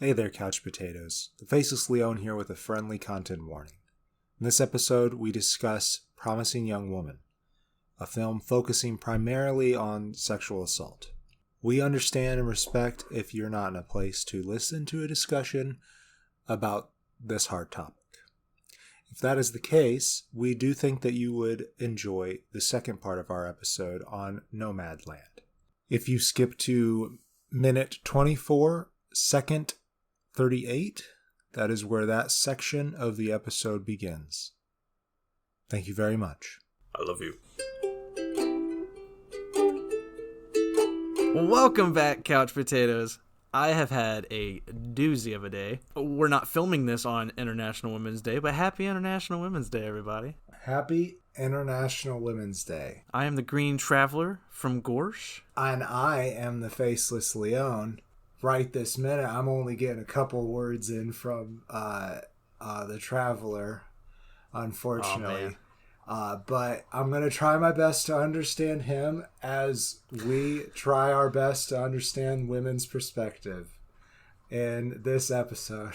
Hey there, Couch Potatoes. The Faceless Leon here with a friendly content warning. In this episode, we discuss Promising Young Woman, a film focusing primarily on sexual assault. We understand and respect if you're not in a place to listen to a discussion about this hard topic. If that is the case, we do think that you would enjoy the second part of our episode on Nomadland. If you skip to minute 24, second 38, that is where that section of the episode begins. Thank you very much. I love you. Welcome back, Couch Potatoes. I have had a doozy of a day. We're not filming this on International Women's Day, but happy International Women's Day, everybody. Happy International Women's Day. I am the Green Traveler from Gorsh. And I am the Faceless Leon. Right this minute, I'm only getting a couple words in from the Traveler, unfortunately. But I'm going to try my best to understand him as we try our best to understand women's perspective in this episode.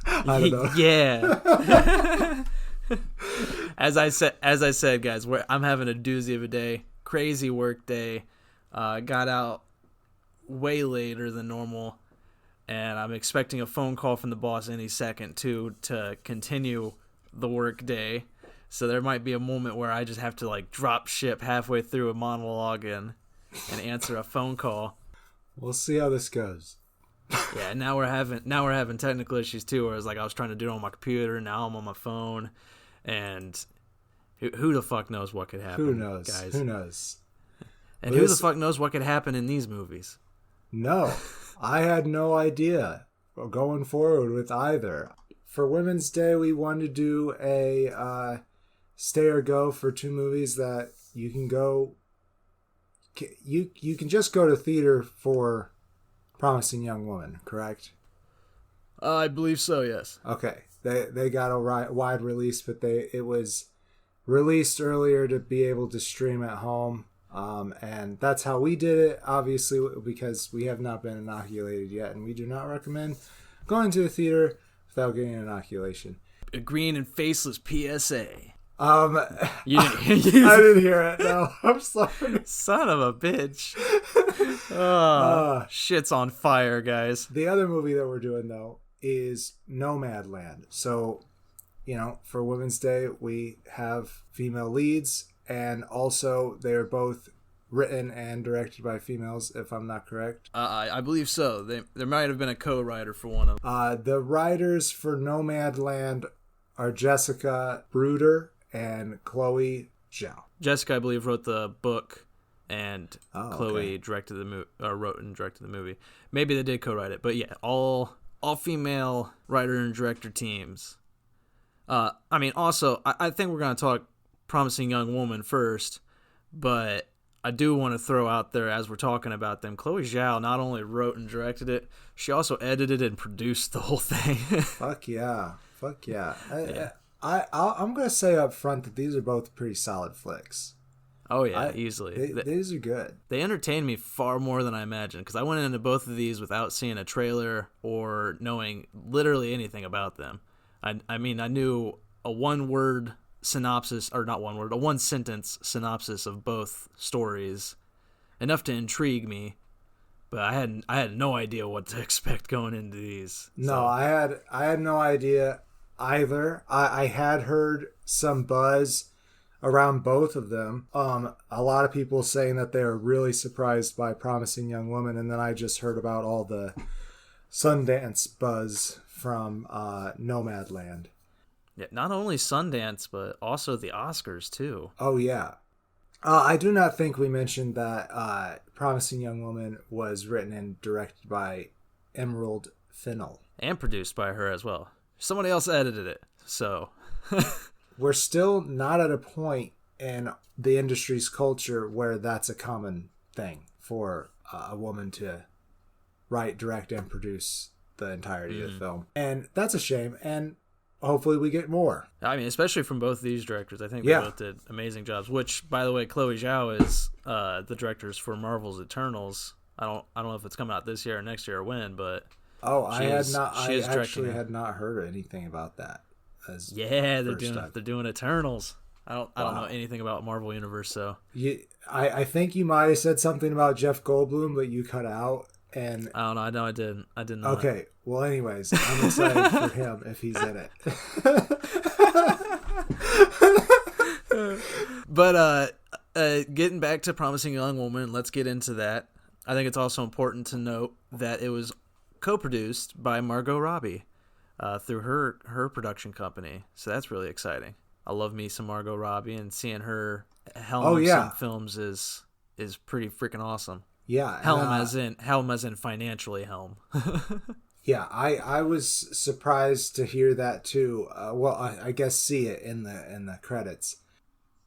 I don't know. Yeah. As I said, guys, I'm having a doozy of a day. Crazy work day. Got out way later than normal, and I'm expecting a phone call from the boss any second too to continue the work day. So there might be a moment where I just have to like drop ship halfway through a monologue and answer a phone call. We'll see how this goes. Yeah, now we're having technical issues too, where it's like I was trying to do it on my computer, now I'm on my phone, and who the fuck knows what could happen? Who knows, guys? Who knows? And who the fuck knows what could happen in these movies? No, I had no idea going forward with either. For Women's Day, we wanted to do a stay or go for two movies that you can go. You can just go to theater for Promising Young Woman, correct? I believe so. Yes. Okay, they got a wide release, but it was released earlier to be able to stream at home. And that's how we did it, obviously, because we have not been inoculated yet, and we do not recommend going to the theater without getting an inoculation. A green and faceless PSA. I didn't hear it. No, I'm sorry. Son of a bitch. Shit's on fire, guys. The other movie that we're doing, though, is Nomadland. So, for Women's Day, we have female leads. And also, they're both written and directed by females, if I'm not correct. I believe so. There might have been a co-writer for one of them. The writers for Nomadland are Jessica Bruder and Chloe Zhao. Jessica, I believe, wrote the book, and Chloe directed wrote and directed the movie. Maybe they did co-write it, but yeah, all female writer and director teams. Also, I think we're going to talk Promising Young Woman first, but I do want to throw out there as we're talking about them, Chloe Zhao not only wrote and directed it, she also edited and produced the whole thing. Fuck yeah. I'm going to say up front that these are both pretty solid flicks. Oh yeah, easily. These are good. They entertained me far more than I imagined, because I went into both of these without seeing a trailer or knowing literally anything about them. I knew a one-word synopsis, or not one word, a one-sentence synopsis of both stories, enough to intrigue me, but I had no idea what to expect going into these. No, I had no idea either. I had heard some buzz around both of them. A lot of people saying that they were really surprised by Promising Young Woman, and then I just heard about all the Sundance buzz from Nomadland. Yeah, not only Sundance, but also the Oscars, too. Oh, yeah. I do not think we mentioned that Promising Young Woman was written and directed by Emerald Fennell. And produced by her as well. Somebody else edited it, so... We're still not at a point in the industry's culture where that's a common thing for a woman to write, direct, and produce the entirety of the film. And that's a shame, and hopefully we get more. I mean, especially from both of these directors. I think they both did amazing jobs, which, by the way, Chloe Zhao is the directors for Marvel's Eternals. I don't know if it's coming out this year or next year or when, but Oh, I had not. She I is actually directing it. had not heard anything about that. As Yeah, first time. they're doing Eternals. I don't know Wow. anything about Marvel Universe, so I think you might have said something about Jeff Goldblum, but you cut out. And I don't know. I know I didn't. I did not. okay, well, anyways, I'm excited for him if he's in it. But getting back to Promising Young Woman, let's get into that. I think it's also important to note that it was co-produced by Margot Robbie through her production company. So that's really exciting. I love me some Margot Robbie, and seeing her helm some films is pretty freaking awesome. Yeah, Helm as in financially helm. Yeah, I was surprised to hear that too. Well, I guess see it in the credits.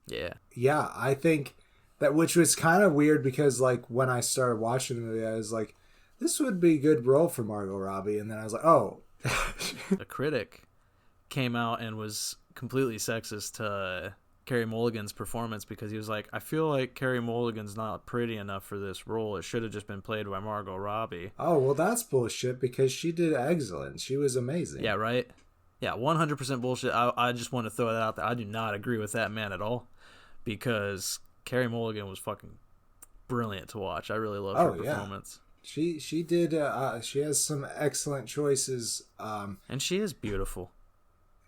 Yeah. Yeah, I think that, which was kind of weird because like when I started watching the movie, I was like, this would be a good role for Margot Robbie, and then I was like, oh. A critic came out and was completely sexist to Carey Mulligan's performance because he was like, I feel like Carey Mulligan's not pretty enough for this role. It should have just been played by Margot Robbie. Oh, well, that's bullshit because she did excellent. She was amazing. Yeah, right? Yeah, 100% bullshit. I just want to throw that out there. I do not agree with that man at all because Carey Mulligan was fucking brilliant to watch. I really love her performance. Yeah. She did. She has some excellent choices. And she is beautiful.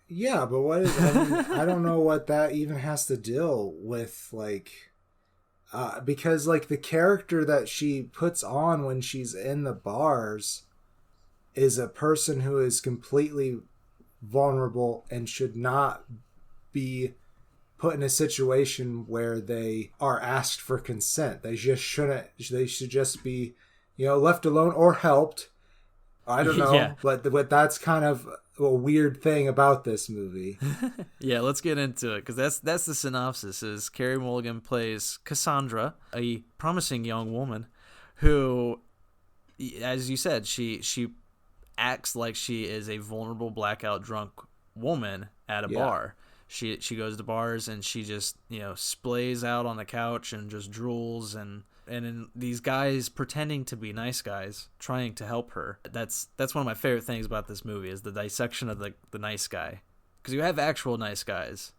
Yeah, but what is? I mean, I don't know what that even has to deal with, like, because like the character that she puts on when she's in the bars is a person who is completely vulnerable and should not be put in a situation where they are asked for consent. They just shouldn't. They should just be, left alone or helped. I don't know, yeah. But that's kind of a weird thing about this movie. Yeah, let's get into it because that's the synopsis. Is Carey Mulligan plays Cassandra, a promising young woman who, as you said, she acts like she is a vulnerable, blackout drunk woman at a bar. She goes to bars and she just splays out on the couch and just drools and in these guys pretending to be nice guys trying to help her. That's one of my favorite things about this movie is the dissection of the nice guy, because you have actual nice guys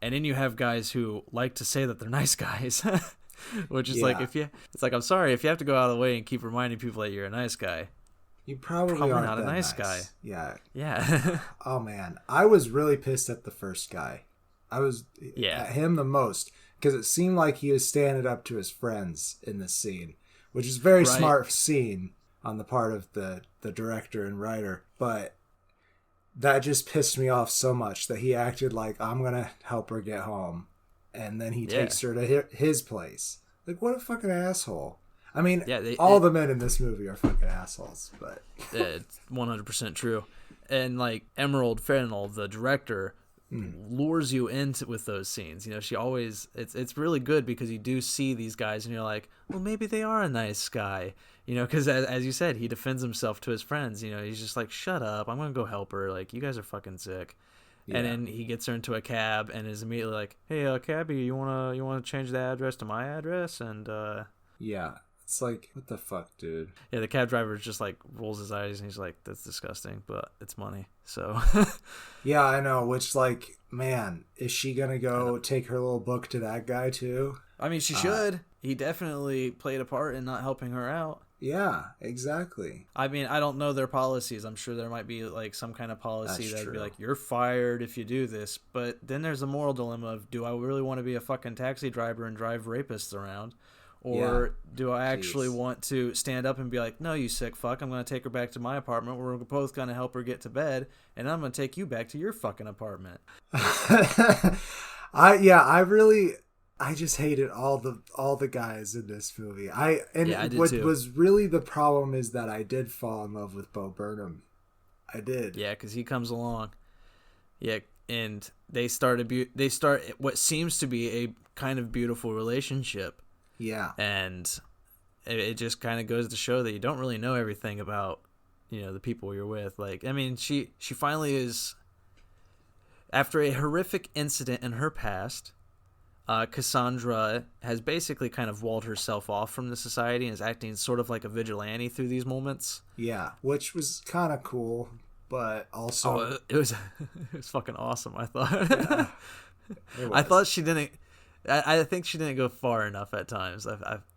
and then you have guys who like to say that they're nice guys. Which is like, I'm sorry, if you have to go out of the way and keep reminding people that you're a nice guy, you probably aren't not a nice guy. Yeah. Oh man, I was really pissed at the first guy. I was at him the most because it seemed like he was standing up to his friends in this scene, which is a very smart scene on the part of the director and writer. But that just pissed me off so much that he acted like, I'm gonna help her get home, and then he takes her to his place. Like, what a fucking asshole. I mean, all the men in this movie are fucking assholes, but it's 100% true. And like Emerald Fennell, the director, lures you into with those scenes. She always it's really good because you do see these guys and you're like, well, maybe they are a nice guy. Because as you said, he defends himself to his friends. He's just like, shut up, I'm gonna go help her. Like, you guys are fucking sick. Yeah. And then he gets her into a cab and is immediately like, hey, cabbie, you wanna change the address to my address? And yeah. It's like, what the fuck, dude? Yeah, the cab driver just like rolls his eyes and he's like, that's disgusting, but it's money. So yeah, I know, which like, man, is she gonna go take her little book to that guy too? I mean, she should. He definitely played a part in not helping her out. Yeah, exactly. I mean, I don't know their policies. I'm sure there might be like some kind of policy that'd be like, you're fired if you do this. But then there's a moral dilemma of, do I really want to be a fucking taxi driver and drive rapists around? Or do I actually want to stand up and be like, no, you sick fuck, I'm going to take her back to my apartment. We're both going to help her get to bed, and I'm going to take you back to your fucking apartment. I just hated all the guys in this movie. I did what too. Was really the problem is that I did fall in love with Bo Burnham. I did. Yeah, because he comes along. Yeah, and they start what seems to be a kind of beautiful relationship. Yeah. And it just kind of goes to show that you don't really know everything about, the people you're with. Like, I mean, she finally is, after a horrific incident in her past, Cassandra has basically kind of walled herself off from the society and is acting sort of like a vigilante through these moments. Yeah, which was kind of cool, but also it was it was fucking awesome. I thought. Yeah, it was. I thought she didn't. I think she didn't go far enough at times.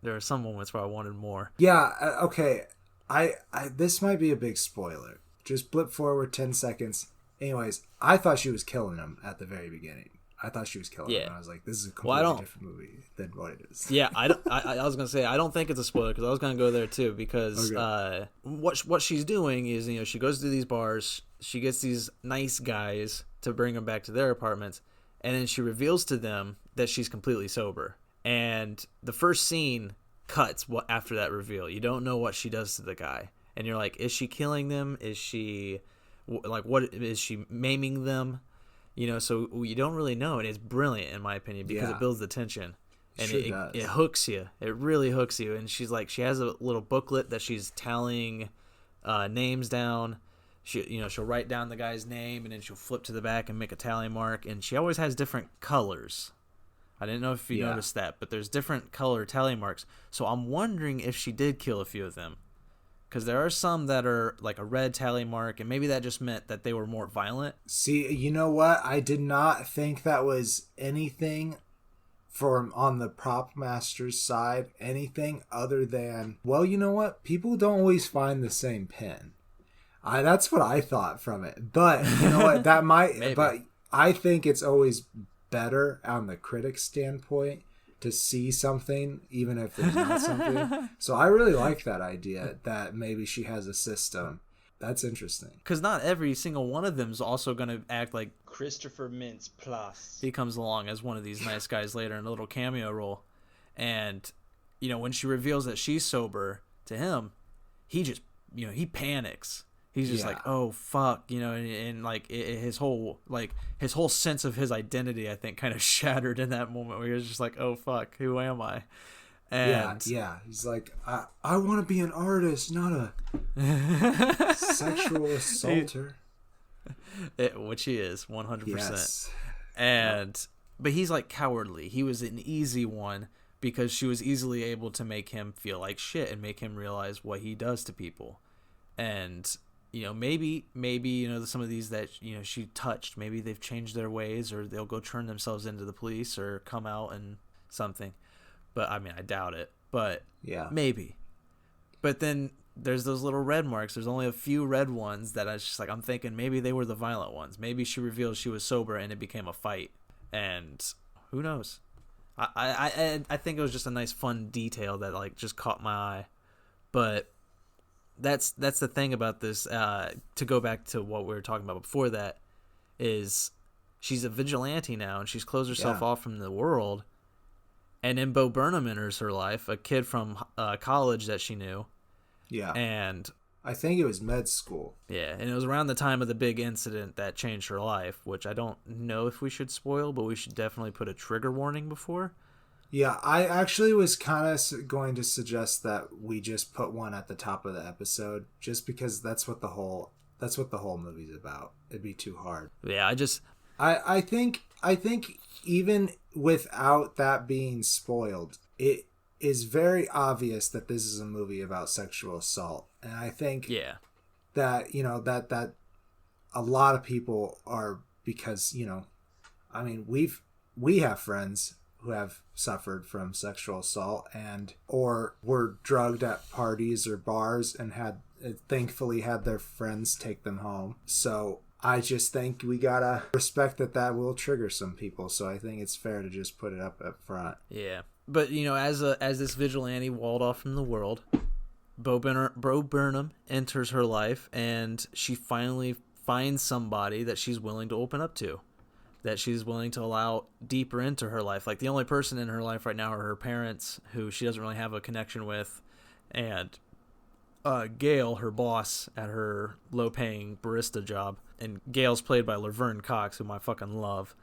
There are some moments where I wanted more. Yeah. Okay. I this might be a big spoiler. Just blip forward 10 seconds. Anyways, I thought she was killing him at the very beginning. I thought she was killing him. And I was like, this is a completely different movie than what it is. Yeah, I was gonna say I don't think it's a spoiler because I was gonna go there too because what she's doing is she goes to these bars, she gets these nice guys to bring her back to their apartments, and then she reveals to them that she's completely sober. And the first scene cuts after that reveal. You don't know what she does to the guy, and you're like, is she killing them? Is she what is she maiming them? So you don't really know, and it's brilliant in my opinion because it builds the tension, and it hooks you. It really hooks you. And she has a little booklet that she's tallying names down. She'll write down the guy's name, and then she'll flip to the back and make a tally mark. And she always has different colors. I didn't know if you noticed that, but there's different color tally marks. So I'm wondering if she did kill a few of them. Because there are some that are like a red tally mark, and maybe that just meant that they were more violent. See, you know what? I did not think that was anything on the prop master's side, anything other than, well, you know what? People don't always find the same pin. That's what I thought from it. But you know what? That might, but I think it's always better on the critic's standpoint to see something, even if there's not something. So I really like that idea that maybe she has a system. That's interesting. Because not every single one of them is also going to act like Christopher Mintz plus. He comes along as one of these nice guys later in a little cameo role. And, when she reveals that she's sober to him, he just, he panics. He's just like, oh fuck, and like his whole sense of his identity, I think, kind of shattered in that moment where he was just like, oh fuck, who am I? And he's like, I want to be an artist, not a sexual assaulter. Which he is, 100%. Yes. But he's like cowardly. He was an easy one because she was easily able to make him feel like shit and make him realize what he does to people. And maybe some of these that she touched, maybe they've changed their ways, or they'll go turn themselves into the police or come out and something. But I mean, I doubt it. But maybe. But then there's those little red marks. There's only a few red ones that I was just like, I'm thinking maybe they were the violent ones. Maybe she revealed she was sober and it became a fight. And who knows? I think it was just a nice fun detail that like just caught my eye. But that's the thing about this, to go back to what we were talking about before that, is she's a vigilante now, and she's closed herself off from the world. And then Bo Burnham enters her life, a kid from college that she knew. Yeah. And I think it was med school. Yeah, and it was around the time of the big incident that changed her life, which I don't know if we should spoil, but we should definitely put a trigger warning before. Yeah, I actually was kind of going to suggest that we just put one at the top of the episode, just because that's what the whole movie's about. It'd be too hard. Yeah, I think even without that being spoiled, it is very obvious that this is a movie about sexual assault, and I think that that a lot of people are, because I mean we have friends who have suffered from sexual assault or were drugged at parties or bars and thankfully had their friends take them home. So I just think we gotta respect that will trigger some people. So I think it's fair to just put it up front. Yeah, but as this vigilante walled off from the world, Bo Burnham enters her life, and she finally finds somebody that she's willing to open up to, that she's willing to allow deeper into her life. Like, the only person in her life right now are her parents, who she doesn't really have a connection with, and Gail, her boss at her low-paying barista job. And Gail's played by Laverne Cox, whom I fucking love.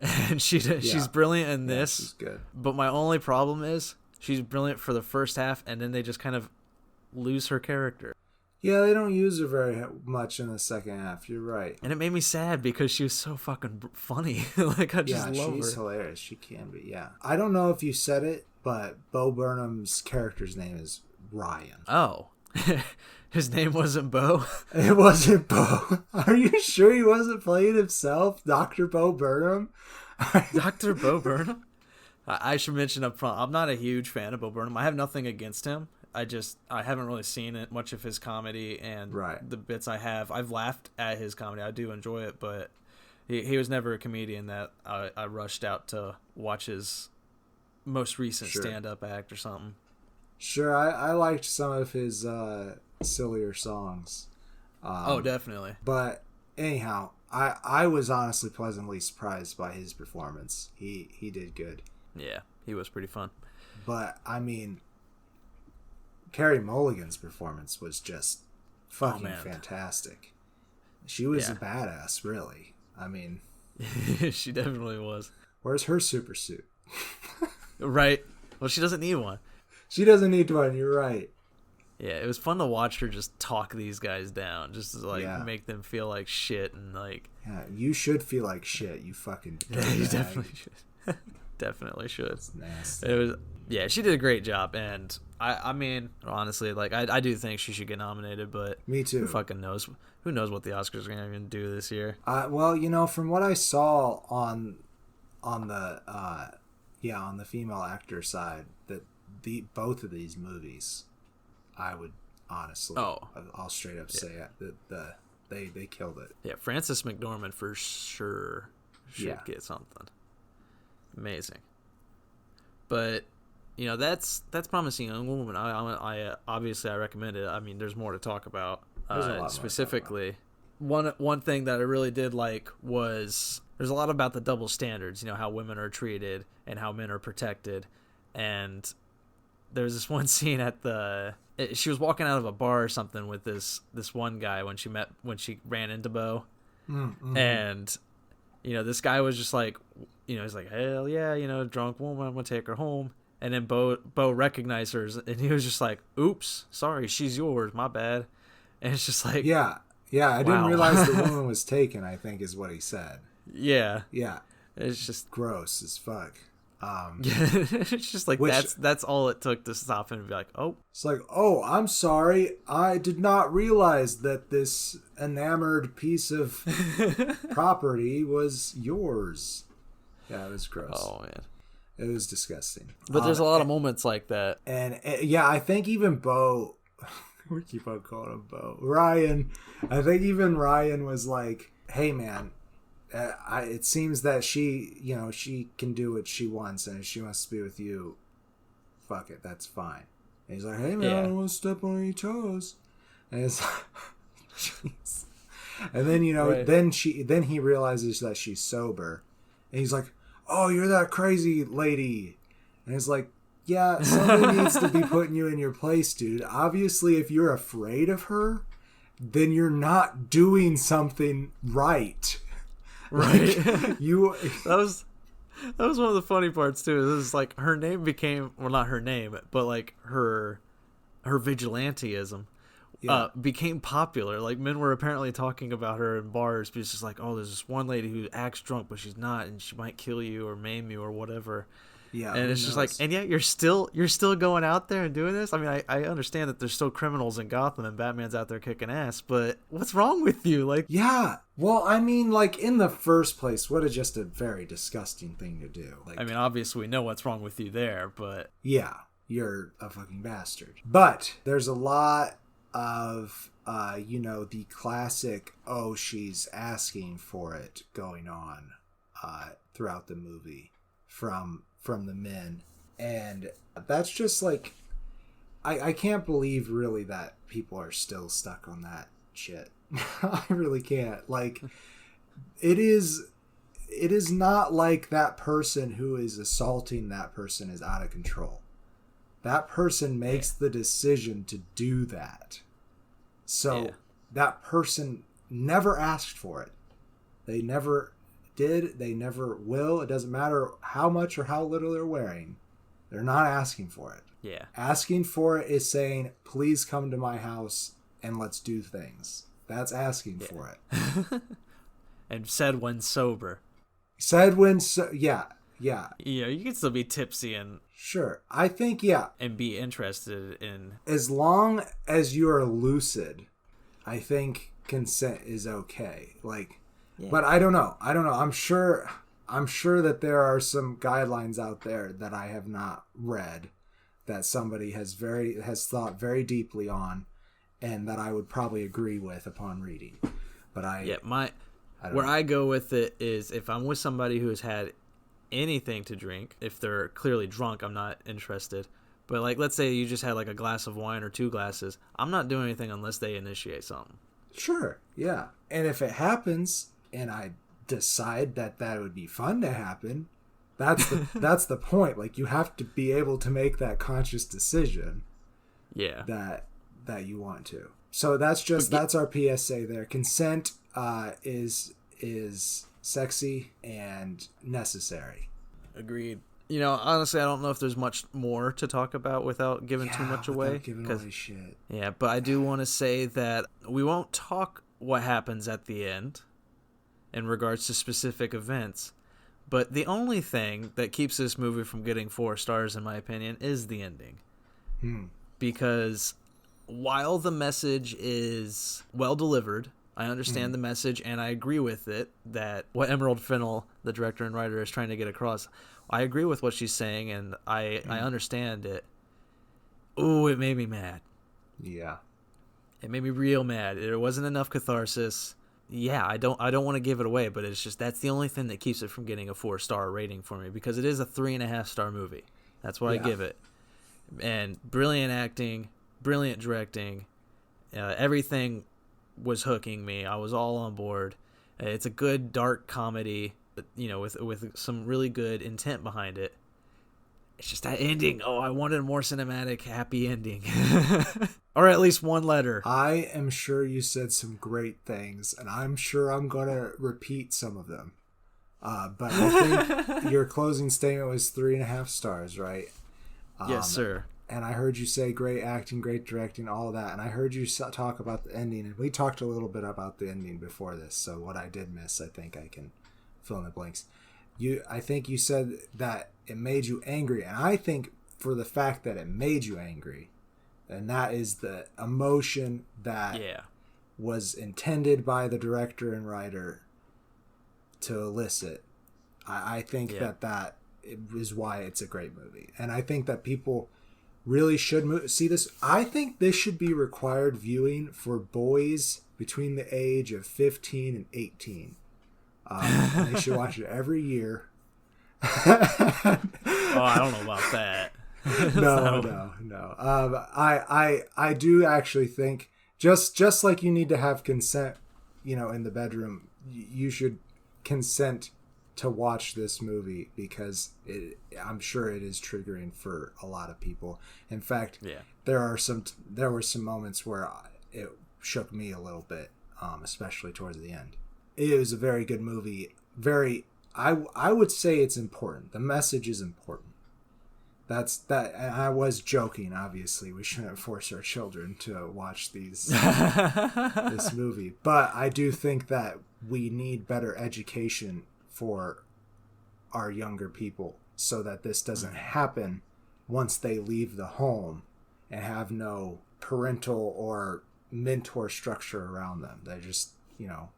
And she's brilliant in this. She's good. But my only problem is she's brilliant for the first half, and then they just kind of lose her character. Yeah, they don't use her very much in the second half. You're right. And it made me sad because she was so fucking funny. Like, I just love she's her. hilarious. She can be, yeah. I don't know if you said it, but Bo Burnham's character's name is Ryan. Oh. His name wasn't Bo? It wasn't Bo. Are you sure he wasn't playing himself? Dr. Bo Burnham? Dr. Bo Burnham? I should mention up front, I'm not a huge fan of Bo Burnham. I have nothing against him. I haven't really seen it, much of his comedy, and the bits I've laughed at his comedy. I do enjoy it, but he was never a comedian that I rushed out to watch his most recent stand-up act or something. Sure, I liked some of his sillier songs. Oh, definitely. But anyhow, I was honestly pleasantly surprised by his performance. He did good. Yeah, he was pretty fun. But, I mean, Carey Mulligan's performance was just fucking fantastic. She was a badass, really. I mean... She definitely was. Where's her super suit? Right. Well, she doesn't need one. She doesn't need one, you're right. Yeah, it was fun to watch her just talk these guys down. Just to, make them feel like shit and, like... Yeah, you should feel like shit, you fucking... You definitely should. Definitely should. It's nasty. It was... Yeah, she did a great job, and I mean, honestly, like I do think she should get nominated, but me too. Who fucking knows? Who knows what the Oscars are gonna even do this year? Well, you know, from what I saw on the female actor side, that both of these movies, I would honestly, I'll straight up say it, that they killed it. Yeah, Frances McDormand for sure should get something. Amazing, but. You know, that's Promising Young Woman. I obviously I recommend it. I mean, there's more to talk about. Specifically, one thing that I really did like was there's a lot about the double standards. You know, how women are treated and how men are protected. And there's this one scene she was walking out of a bar or something with this one guy when she ran into Bo, and you know, this guy was just like, you know, he's like, hell yeah, you know, drunk woman, I'm gonna take her home. And then Bo recognized her, and he was just like, oops, sorry, she's yours, my bad. And it's just like... Yeah, I didn't realize the woman was taken, I think is what he said. Yeah. Yeah. It's just... gross as fuck. It's just like, that's all it took to stop him and be like, oh. It's like, oh, I'm sorry, I did not realize that this enamored piece of property was yours. Yeah, it was gross. Oh, man. It was disgusting. But there's a lot of moments like that. And yeah, I think even Bo, we keep on calling him Bo, Ryan, I think even Ryan was like, hey man, it seems that she, you know, she can do what she wants, and if she wants to be with you, fuck it, that's fine. And he's like, hey man, I don't want to step on any toes. And it's like, jeez. And then, you know, then he realizes that she's sober, and he's like, oh, you're that crazy lady. And it's like, yeah, somebody needs to be putting you in your place, dude. Obviously, if you're afraid of her, then you're not doing something right. Right. Like, you... That was one of the funny parts, too. It was like her name became, well, not her name, but like her vigilanteism. Became popular. Like, men were apparently talking about her in bars, but it's just like, oh, there's this one lady who acts drunk, but she's not, and she might kill you or maim you or whatever. Yeah, and it's just like, and yet you're still going out there and doing this. I mean, I understand that there's still criminals in Gotham and Batman's out there kicking ass, but what's wrong with you? Like, yeah, well, I mean, like, in the first place, what is just a very disgusting thing to do. Like, I mean, obviously we know what's wrong with you there, but yeah, you're a fucking bastard. But there's a lot of you know, the classic, oh, she's asking for it going on throughout the movie from the men, and that's just like, I can't believe really that people are still stuck on that shit. I really can't. Like, it is not like that person who is assaulting that person is out of control. That person makes the decision to do that. So that person never asked for it. They never did. They never will. It doesn't matter how much or how little they're wearing. They're not asking for it. Yeah. Asking for it is saying, please come to my house and let's do things. That's asking for it. And said when sober. Yeah. Yeah, you can still be tipsy and Sure. I think, yeah. and be interested in. As long as you are lucid, I think consent is okay. Like, yeah. But I don't know. I'm sure that there are some guidelines out there that I have not read that somebody has thought very deeply on, and that I would probably agree with upon reading. But I go with it is if I'm with somebody who has had anything to drink, if they're clearly drunk, I'm not interested. But like, let's say you just had like a glass of wine or 2 glasses, I'm not doing anything unless they initiate something. Sure, yeah. And if it happens and I decide that would be fun to happen, that's the point. Like, you have to be able to make that conscious decision. Yeah. That you want to. So that's our PSA there. Consent is sexy and necessary. Agreed. You know, honestly, I don't know if there's much more to talk about without giving too much away. Giving away shit. Yeah, but I do want to say that we won't talk what happens at the end in regards to specific events. But the only thing that keeps this movie from getting 4 stars, in my opinion, is the ending. Because while the message is well delivered, I understand the message and I agree with it, that what Emerald Fennell, the director and writer, is trying to get across. I agree with what she's saying and I understand it. Ooh, it made me mad. Yeah. It made me real mad. There wasn't enough catharsis. Yeah, I don't want to give it away, but it's just that's the only thing that keeps it from getting a 4-star rating for me, because it is a 3.5-star movie. That's what I give it. And brilliant acting, brilliant directing, everything was hooking me. I was all on board. It's a good dark comedy, you know, with some really good intent behind it. It's just that ending. Oh, I wanted a more cinematic, happy ending. Or at least one letter. I am sure you said some great things, and I'm sure I'm going to repeat some of them. But I think your closing statement was 3.5 stars, right? Yes, sir. And I heard you say great acting, great directing, all of that. And I heard you talk about the ending. And we talked a little bit about the ending before this. So what I did miss, I think I can fill in the blanks. I think you said that it made you angry. And I think for the fact that it made you angry, and that is the emotion that was intended by the director and writer to elicit, I think that is why it's a great movie. And I think that people really should see this. I think this should be required viewing for boys between the age of 15 and 18. And they should watch it every year. I don't know about that. No. I do actually think just like you need to have consent, you know, in the bedroom, you should consent to watch this movie, because I'm sure it is triggering for a lot of people. In fact, there were some moments where it shook me a little bit, especially towards the end. It was a very good movie. I would say it's important. The message is important. That's that. And I was joking. Obviously, we shouldn't force our children to watch this movie. But I do think that we need better education for our younger people, so that this doesn't happen once they leave the home and have no parental or mentor structure around them. They're just, you know,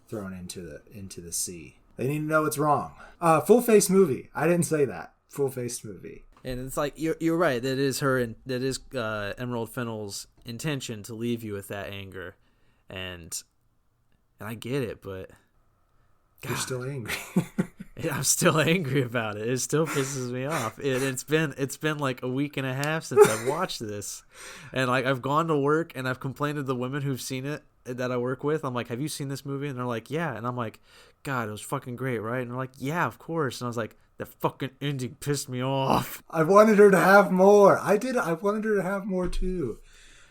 thrown into the sea. They need to know it's wrong. Full-face movie. I didn't say that. Full-face movie. And it's like you're right. That is Emerald Fennell's intention to leave you with that anger, and I get it, but God, you're still angry. I'm still angry about it. It still pisses me off. It's been like a week and a half since I've watched this, and like I've gone to work and I've complained to the women who've seen it that I work with. I'm like, have you seen this movie? And they're like, yeah. And I'm like, God, it was fucking great, right? And they're like, yeah, of course. And I was like, the fucking ending pissed me off. I wanted her to have more. I did. I wanted her to have more too.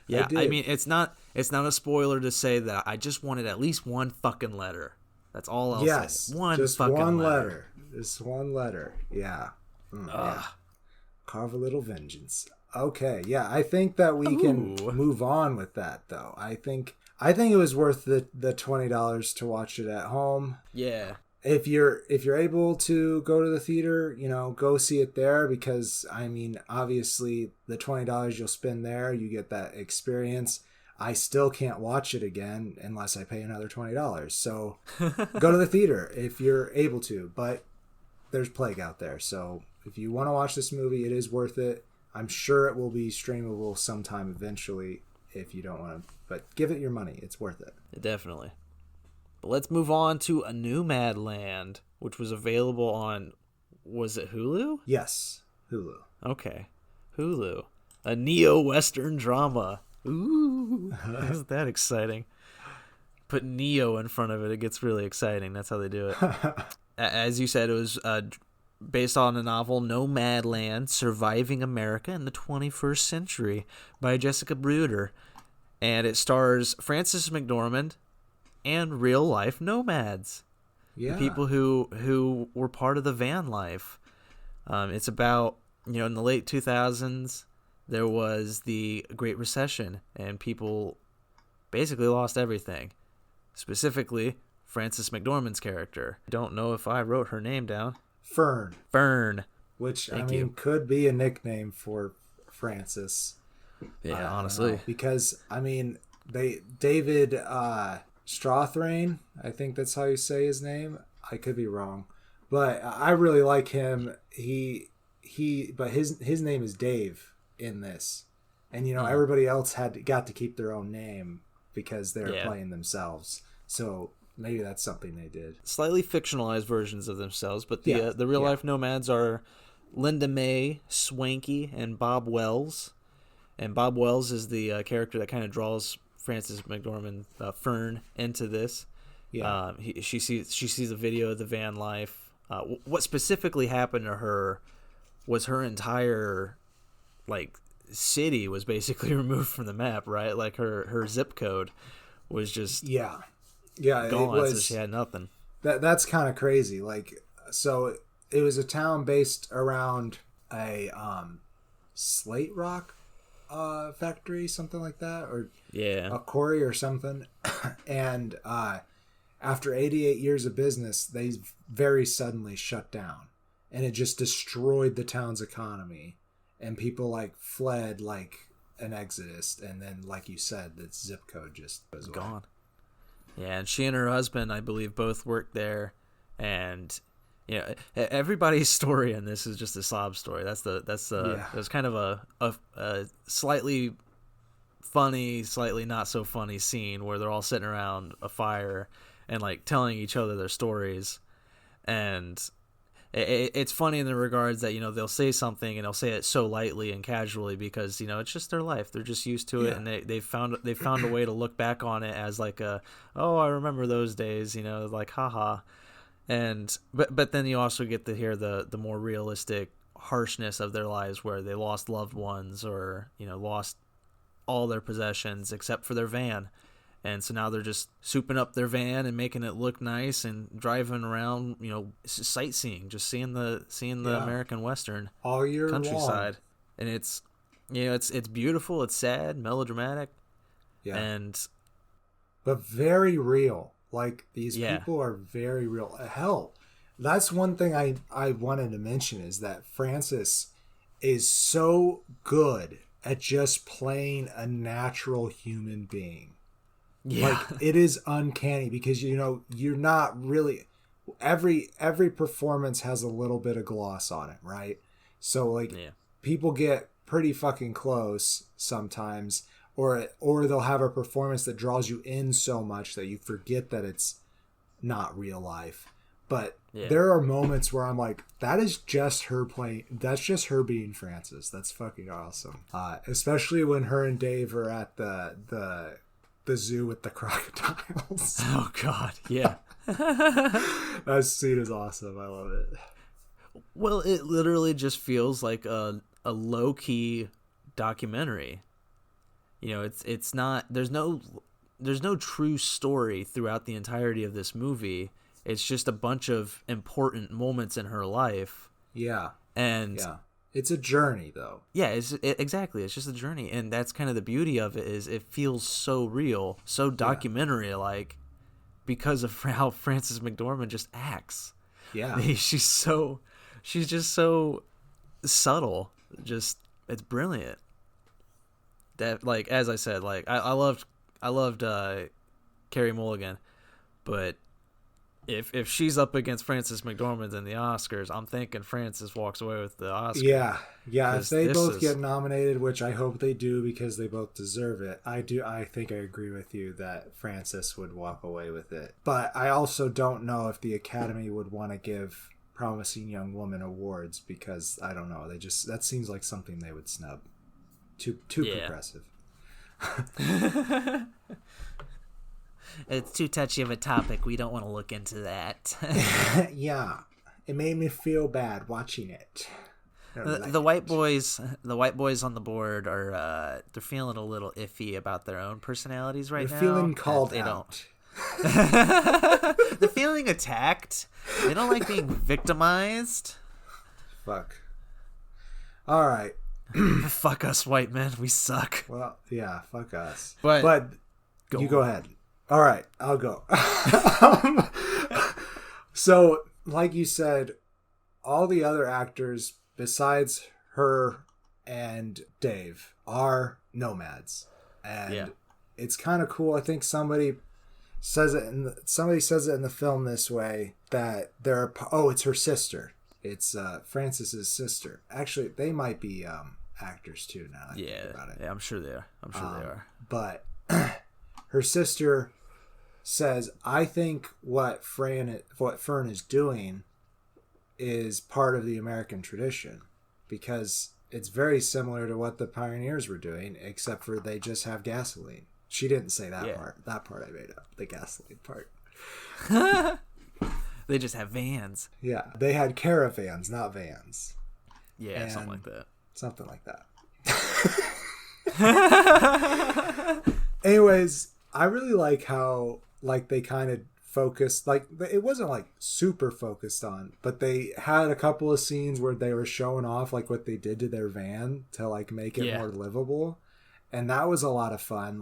Yeah, I mean, it's not a spoiler to say that I just wanted at least one fucking letter. That's all I'll say. Just one letter. Just one letter. Yeah. Carve a little vengeance. Okay, yeah, I think that we can Ooh. move on with that though. I think it was worth the $20 to watch it at home. Yeah. If you're able to go to the theater, go see it there, because obviously the $20 you'll spend there, you get that experience. I still can't watch it again unless I pay another $20. So go to the theater if you're able to, but there's Plague out there. So if you want to watch this movie, it is worth it. I'm sure it will be streamable sometime eventually if you don't want to, but give it your money. It's worth it. Definitely. But let's move on to a Nomadland, which was available on, was it Hulu? Yes, Hulu. Okay. Hulu. A neo-Western drama. Ooh. Isn't that exciting? Put neo in front of it, it gets really exciting. That's how they do it. As you said, it was based on a novel, Nomadland, Surviving America in the 21st Century by Jessica Bruder. And it stars Frances McDormand and real-life nomads. Yeah. The people who were part of the van life. It's about, in the late 2000s, there was the Great Recession, and people basically lost everything. Specifically, Frances McDormand's character. I don't know if I wrote her name down. Fern. Which, Thank you. could be a nickname for Frances. Yeah, honestly. Because, David Strawthrain, I think that's how you say his name. I could be wrong. But I really like him. But his name is Dave in this. And, everybody else got to keep their own name because they're playing themselves. So maybe that's something they did. Slightly fictionalized versions of themselves, but the real life nomads are Linda May Swanky and Bob Wells. And Bob Wells is the character that kind of draws Frances McDormand, Fern, into this. Yeah. She sees a video of the van life. What specifically happened to her was her entire city was basically removed from the map, right? Like her zip code was just gone, so she had nothing. That's kind of crazy. So it was a town based around a slate rock factory, something like that, or a quarry or something. And after 88 years of business, they very suddenly shut down, and it just destroyed the town's economy, and people fled like an exodus. And then, like you said, the zip code just was gone. Yeah, and she and her husband, I believe, both worked there, and everybody's story in this is just a sob story. There's kind of a slightly funny, slightly not so funny scene where they're all sitting around a fire and telling each other their stories, and it's funny in the regards that they'll say something and they'll say it so lightly and casually because it's just their life. They're just used to it, and they found a way to look back on it as I remember those days, haha. And but then you also get to hear the more realistic harshness of their lives, where they lost loved ones or lost all their possessions except for their van. And so now they're just souping up their van and making it look nice and driving around, sightseeing, just seeing the American Western all year countryside. long. And it's it's beautiful, it's sad, melodramatic, but very real. These people are very real. Hell, that's one thing I wanted to mention, is that Frances is so good at just playing a natural human being. It is uncanny because you're not really, every performance has a little bit of gloss on it, right? So people get pretty fucking close sometimes, or they'll have a performance that draws you in so much that you forget that it's not real life. But there are moments where I'm like, that is just her playing. That's just her being Frances. That's fucking awesome. Especially when her and Dave are at the zoo with the crocodiles. Oh God, yeah. That scene is awesome. I love it. Well, it literally just feels like a low-key documentary. It's not. There's no true story throughout the entirety of this movie. It's just a bunch of important moments in her life. Yeah. And It's a journey, though. Yeah, exactly. It's just a journey, and that's kind of the beauty of it. Is it feels so real, so documentary-like, because of how Frances McDormand just acts. Yeah, she's just so subtle. Just it's brilliant. That, like, as I said, like I loved Carey Mulligan, but if she's up against Frances McDormand in the Oscars, I'm thinking Frances walks away with the Oscar. Yeah. If they both get nominated, which I hope they do because they both deserve it, I think I agree with you that Frances would walk away with it. But I also don't know if the Academy would want to give Promising Young Woman awards because I don't know. That seems like something they would snub. Too progressive. It's too touchy of a topic. We don't want to look into that. Yeah, it made me feel bad watching it. The white boys on the board are they're feeling a little iffy about their own personalities right now. They're feeling called out. They're feeling attacked. They don't like being victimized. Fuck. All right. Fuck us, white men. We suck. Well, yeah, fuck us. But go ahead. All right, I'll go. So, like you said, all the other actors besides her and Dave are nomads, and it's kind of cool. I think somebody says it in the film this way that it's her sister. It's Frances's sister. Actually, they might be actors too now. I think about it. Yeah, I'm sure they are. They are. But her sister says, "I think what Fern is doing is part of the American tradition because it's very similar to what the pioneers were doing, except for they just have gasoline." She didn't say that part. That part I made up. The gasoline part. They just have vans. Yeah, they had caravans, not vans. Yeah, and something like that. Something like that. Anyways, I really like how they kind of focused, it wasn't super focused on, but they had a couple of scenes where they were showing off what they did to their van to make it more livable, and that was a lot of fun.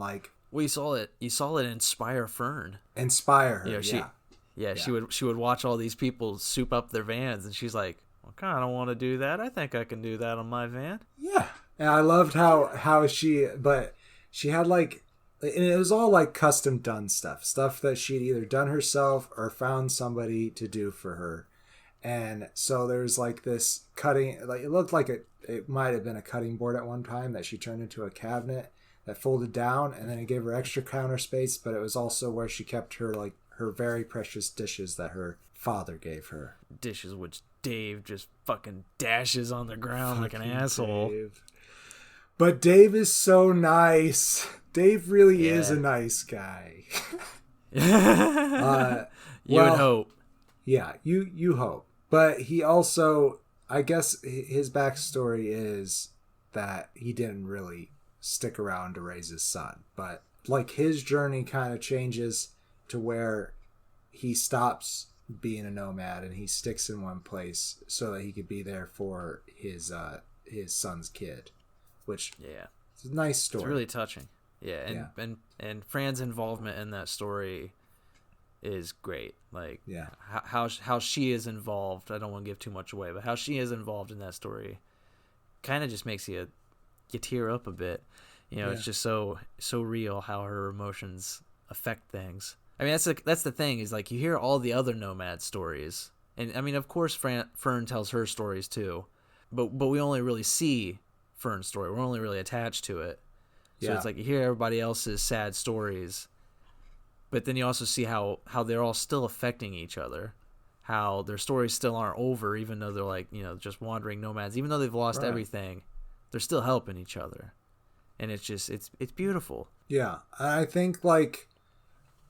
You saw it inspire Fern. Inspire her. She would watch all these people soup up their vans, and she's like, "I kind of want to do that. I think I can do that on my van." Yeah, and I loved how she had and it was all custom done stuff that she'd either done herself or found somebody to do for her. And so there's this cutting, it looked like it might have been a cutting board at one time that she turned into a cabinet that folded down, and then it gave her extra counter space, but it was also where she kept her her very precious dishes that her father gave her. Dishes which Dave just fucking dashes on the ground like an asshole. Dave. But Dave is so nice. Dave really is a nice guy. You would hope. Yeah, you hope. But he also, I guess his backstory is that he didn't really stick around to raise his son. But his journey kind of changes to where he stops being a nomad and he sticks in one place so that he could be there for his son's kid, which it's a nice story. It's really touching. And Fran's involvement in that story is great. How she is involved. I don't want to give too much away, but how she is involved in that story kind of just makes you tear up a bit. It's just so real how her emotions affect things. I mean, that's the thing is you hear all the other nomad stories, and I mean, of course, Fern tells her stories too, but we only really see Fern's story. We're only really attached to it. So it's you hear everybody else's sad stories, but then you also see how they're all still affecting each other, how their stories still aren't over, even though they're just wandering nomads, even though they've lost everything, they're still helping each other, and it's just it's beautiful. Yeah, I think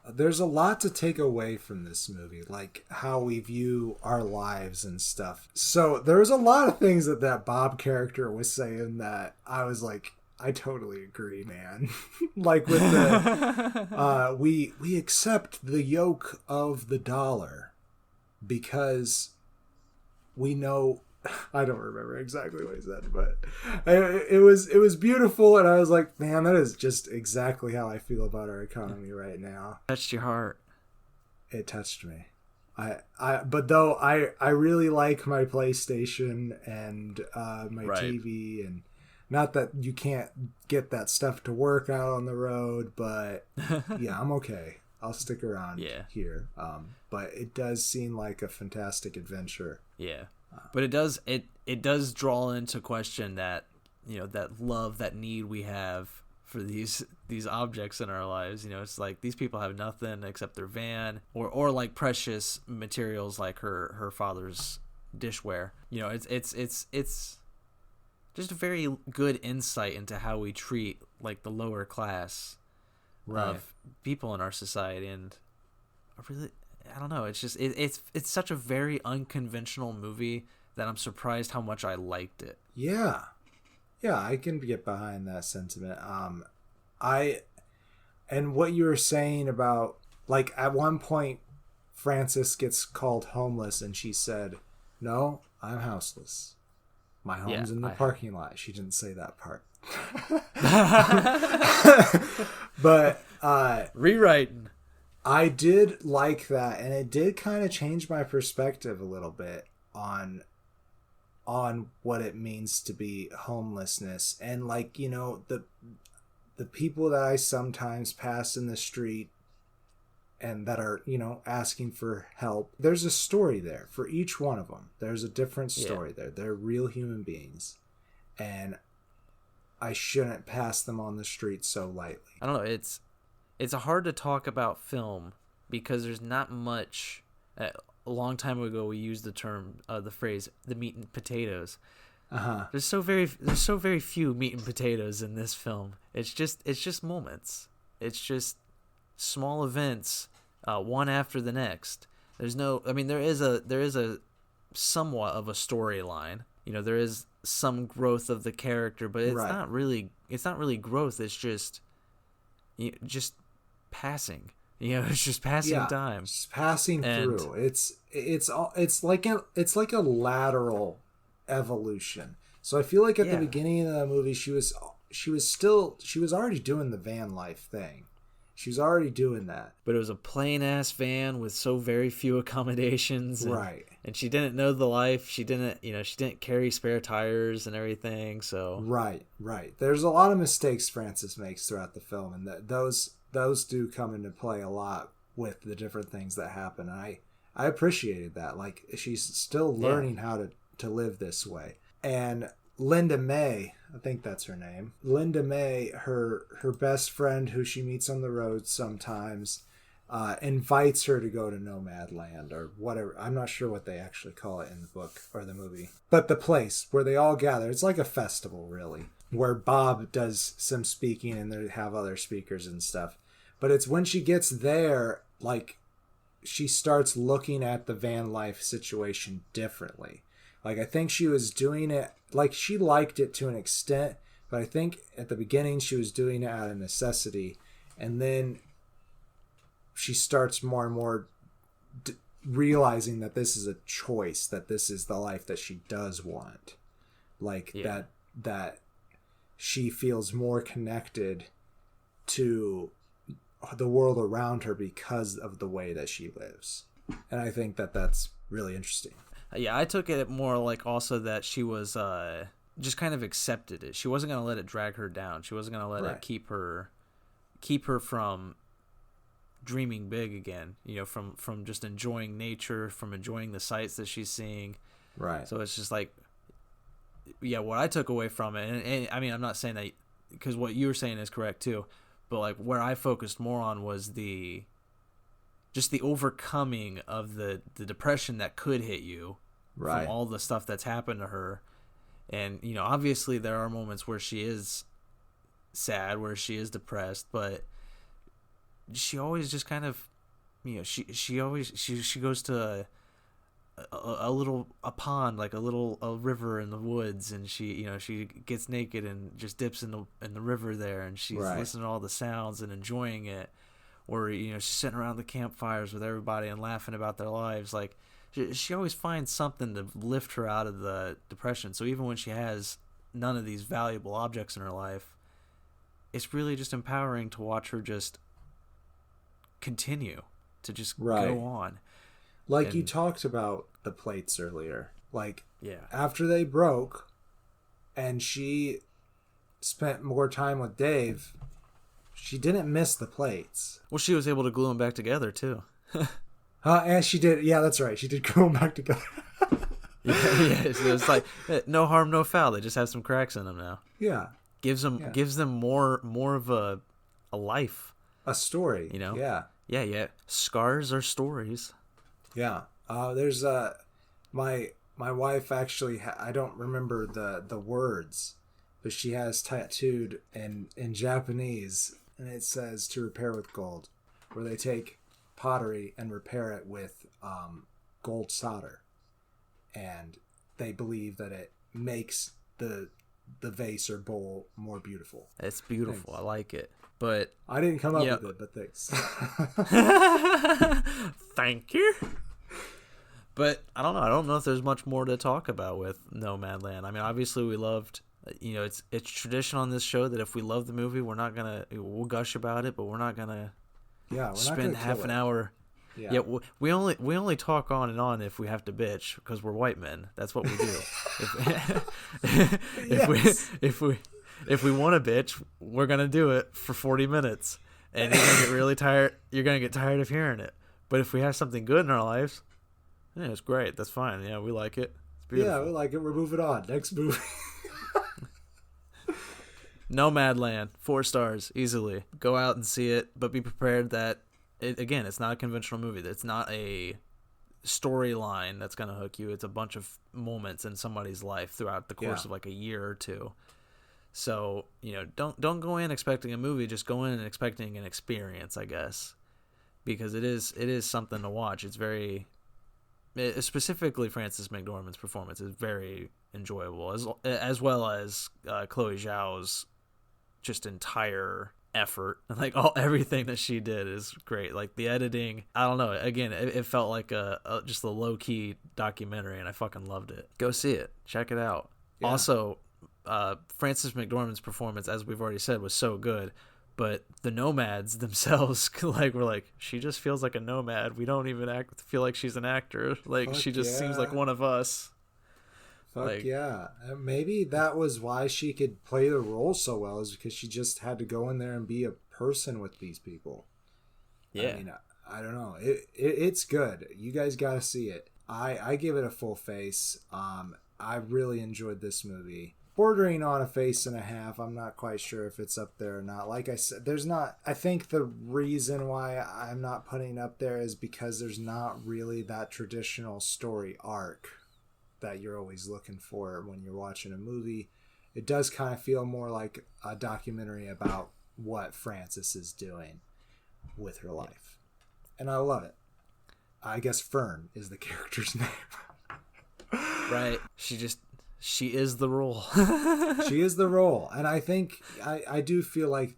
there's a lot to take away from this movie, how we view our lives and stuff. So there was a lot of things that Bob character was saying that I was I totally agree, man. With the we accept the yoke of the dollar because we know I don't remember exactly what he said, but it was beautiful, and I was like, man, that is just exactly how I feel about our economy right now. Touched your heart. It touched me. But though I really like my PlayStation and my Right. TV, and not that you can't get that stuff to work out on the road, but yeah, I'm okay. I'll stick around here. But it does seem like a fantastic adventure. Yeah. But it does draw into question that, that love, that need we have for these objects in our lives. It's like these people have nothing except their van or like precious materials like her father's dishware. It's just a very good insight into how we treat like the lower class of people in our society. And I don't know, it's just it's such a very unconventional movie that I'm surprised how much I liked it. Yeah, I can get behind that sentiment. And what you were saying about, like, at one point Frances gets called homeless and she said, "No, I'm houseless. My home's in the parking lot." She didn't say that part. But Rewriting. I did like that, and it did kind of change my perspective a little bit on what it means to be homelessness. And like, the people that I sometimes pass in the street and that are, asking for help, there's a story there for each one of them. There's a different story there. They're real human beings, and I shouldn't pass them on the street so lightly. I don't know, it's hard to talk about film because there's not much. A long time ago, we used the phrase "the meat and potatoes." There's so very few meat and potatoes in this film. It's just moments. It's just small events, one after the next. There's no. I mean, there is a somewhat of a storyline. There is some growth of the character, but it's not really growth. It's just passing. It's just passing time. Just passing through. It's like a lateral evolution. So I feel like at the beginning of the movie she was already doing the van life thing. She was already doing that. But it was a plain ass van with so very few accommodations. And she didn't know the life. She didn't carry spare tires and everything. So Right. There's a lot of mistakes Frances makes throughout the film, and those do come into play a lot with the different things that happen. And I appreciated that. Like, she's still learning how to live this way. And Linda May, I think that's her name. Linda May, her best friend who she meets on the road sometimes, invites her to go to Nomadland or whatever. I'm not sure what they actually call it in the book or the movie. But the place where they all gather, it's like a festival, really, where Bob does some speaking and they have other speakers and stuff. But it's when she gets there, like, she starts looking at the van life situation differently. Like, I think she was doing it, like, she liked it to an extent, but I think at the beginning she was doing it out of necessity. And then she starts more and more realizing that this is a choice, that this is the life that she does want. Like, that she feels more connected to the world around her because of the way that she lives. And I think that that's really interesting. Yeah, I took it more like also that she was just kind of accepted it. She wasn't going to let it drag her down. She wasn't going to let it keep her from dreaming big again, from just enjoying nature, from enjoying the sights that she's seeing. Right. So it's just like, what I took away from it, and I mean, I'm not saying that, because what you were saying is correct too, but like where I focused more on was the overcoming of the depression that could hit you from all the stuff that's happened to her. And, obviously there are moments where she is sad, where she is depressed, but she always just kind of, she goes to a pond, like a river in the woods, and she gets naked and just dips in the river there, and she's listening to all the sounds and enjoying it. Or she's sitting around the campfires with everybody and laughing about their lives. Like, she always finds something to lift her out of the depression. So even when she has none of these valuable objects in her life, it's really just empowering to watch her just continue to just go on. Like you talked about the plates earlier. Like, yeah, after they broke and she spent more time with Dave, she didn't miss the plates. Well, she was able to glue them back together too. And she did. Yeah, that's right. She did glue them back together. yeah. So it's like no harm, no foul. They just have some cracks in them now. Yeah. Gives them more of a life. A story. You know. Yeah. Yeah. Scars are stories. Yeah. There's my wife actually. I don't remember the words, but she has tattooed in Japanese, and it says "to repair with gold," where they take pottery and repair it with gold solder, and they believe that it makes the vase or bowl more beautiful. It's beautiful. Thanks. I like it, but I didn't come up with it, but thanks. Thank you. But I don't know. I don't know if there's much more to talk about with Nomadland. I mean, obviously we loved. You know, it's tradition on this show that if we love the movie, we'll gush about it, but we're not gonna. Yeah, we're spend half an hour. Yeah, we only talk on and on if we have to bitch because we're white men. That's what we do. If we want to bitch, we're gonna do it for 40 minutes, and you're gonna get really tired. You're gonna get tired of hearing it. But if we have something good in our lives, yeah, it's great. That's fine. Yeah, we like it. It's beautiful. Yeah, we like it. We're moving on. Next movie. Nomadland, 4 stars, easily. Go out and see it, but be prepared that, it's not a conventional movie. It's not a storyline that's going to hook you. It's a bunch of moments in somebody's life throughout the course of like a year or two. So, you know, don't go in expecting a movie. Just go in and expecting an experience, I guess, because it is something to watch. It's specifically Frances McDormand's performance is very enjoyable, as well as Chloe Zhao's just entire effort. Like everything that she did is great. Like the editing, I don't know. Again, it felt like just a low key documentary, and I fucking loved it. Go see it. Check it out. Yeah. Also, Frances McDormand's performance, as we've already said, was so good. But the nomads themselves, were like, she just feels like a nomad. We don't even feel like she's an actor. Like, fuck, she just seems like one of us. Fuck yeah. Maybe that was why she could play the role so well, is because she just had to go in there and be a person with these people. Yeah. I mean, I don't know. It's good. You guys got to see it. I give it a full face. I really enjoyed this movie. Bordering on a face and a half. I'm not quite sure if it's up there or not. Like I said, I think the reason why I'm not putting it up there is because there's not really that traditional story arc that you're always looking for when you're watching a movie. It does kind of feel more like a documentary about what Frances is doing with her life. And I love it. I guess Fern is the character's name. Right. She is the role. She is the role. And I think, I do feel like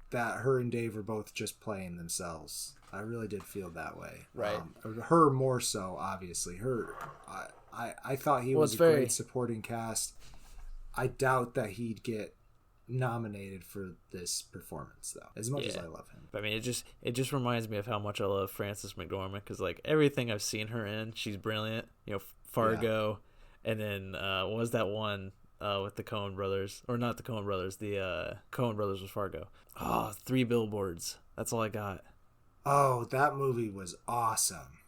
that her and Dave are both just playing themselves. I really did feel that way. Right. Her more so, obviously. I thought he was a great supporting cast. I doubt that he'd get nominated for this performance, though, as much as I love him. I mean, it just reminds me of how much I love Frances McDormand, because like everything I've seen her in, she's brilliant. You know, Fargo. Yeah. And then what was that one with the Coen brothers? Or not the Coen brothers. The Coen brothers was Fargo. Oh, 3 Billboards. That's all I got. Oh, that movie was awesome.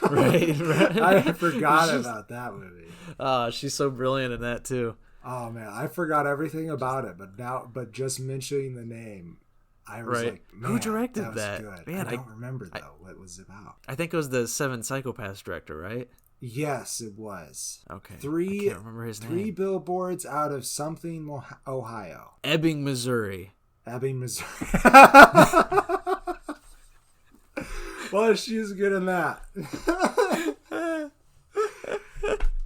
right. I forgot about that movie. She's so brilliant in that too. Oh man, I forgot everything about it, but just mentioning the name, I was like, man, who directed that? Good. Man, I don't remember though what it was about. I think it was the 7 Psychopaths director, right? Yes, it was. Okay. I can't remember his name. 3 billboards out of something, Ohio. Ebbing, Missouri. Well, she's good in that.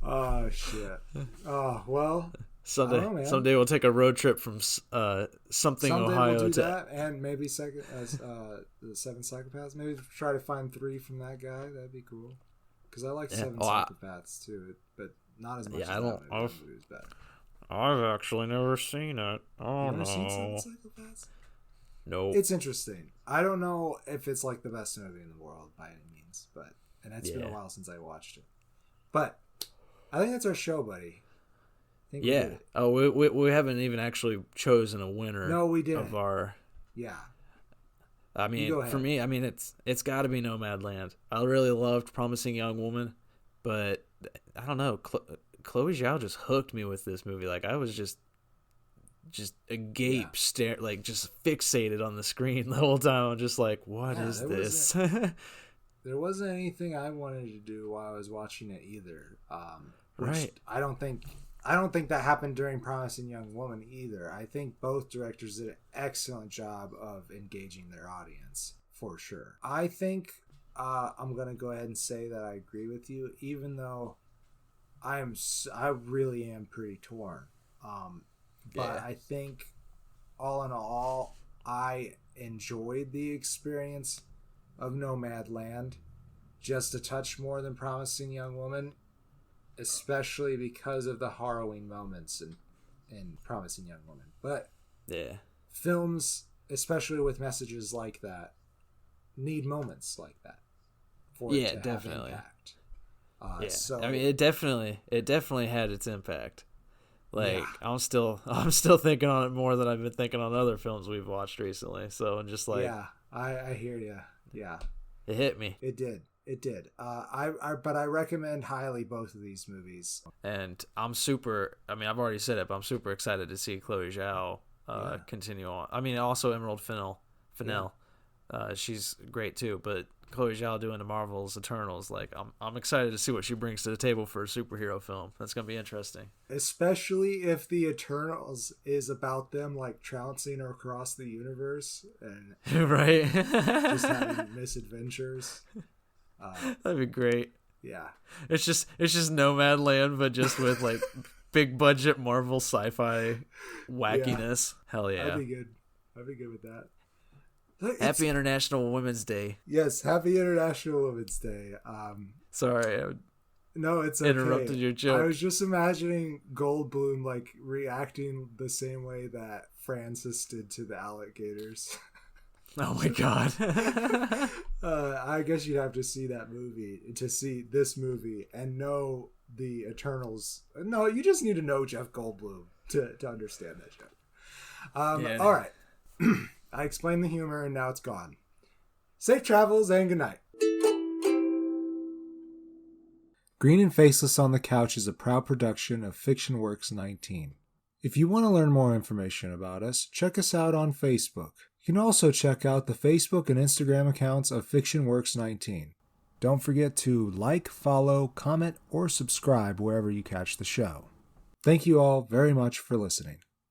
Oh, shit. Oh, well. Someday we'll take a road trip from Ohio we'll do to that, and maybe the 7 Psychopaths. Maybe try to find 3 from that guy. That'd be cool. because I like Yeah. Seven Psychopaths too, but not as much as I that don't. movie. That movie was bad. I've actually never seen it. Oh, You never seen Seven Psychopaths? Nope. It's interesting. I don't know if it's like the best movie in the world by any means, and it's been a while since I watched it. But I think that's our show, buddy. I think we did it. Oh, we haven't even actually chosen a winner. No, we didn't. Of our. Yeah. I mean, for me, I mean, it's got to be Nomadland. I really loved Promising Young Woman, but I don't know. Chloe Zhao just hooked me with this movie. Like I was just agape, stare, like just fixated on the screen the whole time. I'm just like, what is this? There wasn't anything I wanted to do while I was watching it either. Right. I don't think that happened during Promising Young Woman either. I think both directors did an excellent job of engaging their audience for sure. I think I'm gonna go ahead and say that I agree with you, even though I really am pretty torn. But I think all in all, I enjoyed the experience of Nomadland just a touch more than Promising Young Woman, especially because of the harrowing moments in Promising Young Woman. But films, especially with messages like that, need moments like that for it to definitely have impact. So I mean, it definitely had its impact. Like I'm still thinking on it more than I've been thinking on other films we've watched recently. So I'm just like, I hear you. Yeah, it hit me. It did. But I recommend highly both of these movies. And I'm super. I mean, I've already said it, but I'm super excited to see Chloe Zhao continue on. I mean, also Emerald Fennell. She's great too. But Chloe Zhao doing the Marvel's Eternals, like I'm excited to see what she brings to the table for a superhero film. That's gonna be interesting. Especially if the Eternals is about them like trouncing across the universe and right, just having misadventures. That'd be great. Yeah, it's just Nomadland, but just with like big budget Marvel sci-fi wackiness. Hell yeah, that'd be good. I'd be good with that. Happy International Women's Day. Yes, Happy International Women's Day. Sorry, no, it's okay. Interrupted your joke. I was just imagining Goldblum like reacting the same way that Francis did to the alligators. Oh my god. I guess you'd have to see that movie to see this movie and know the Eternals. No, you just need to know Jeff Goldblum to understand that joke. All right. I explained the humor and now it's gone. Safe travels and good night. Green and Faceless on the Couch is a proud production of Fiction Works 19. If you want to learn more information about us, check us out on Facebook. You can also check out the Facebook and Instagram accounts of Fiction Works 19. Don't forget to like, follow, comment, or subscribe wherever you catch the show. Thank you all very much for listening.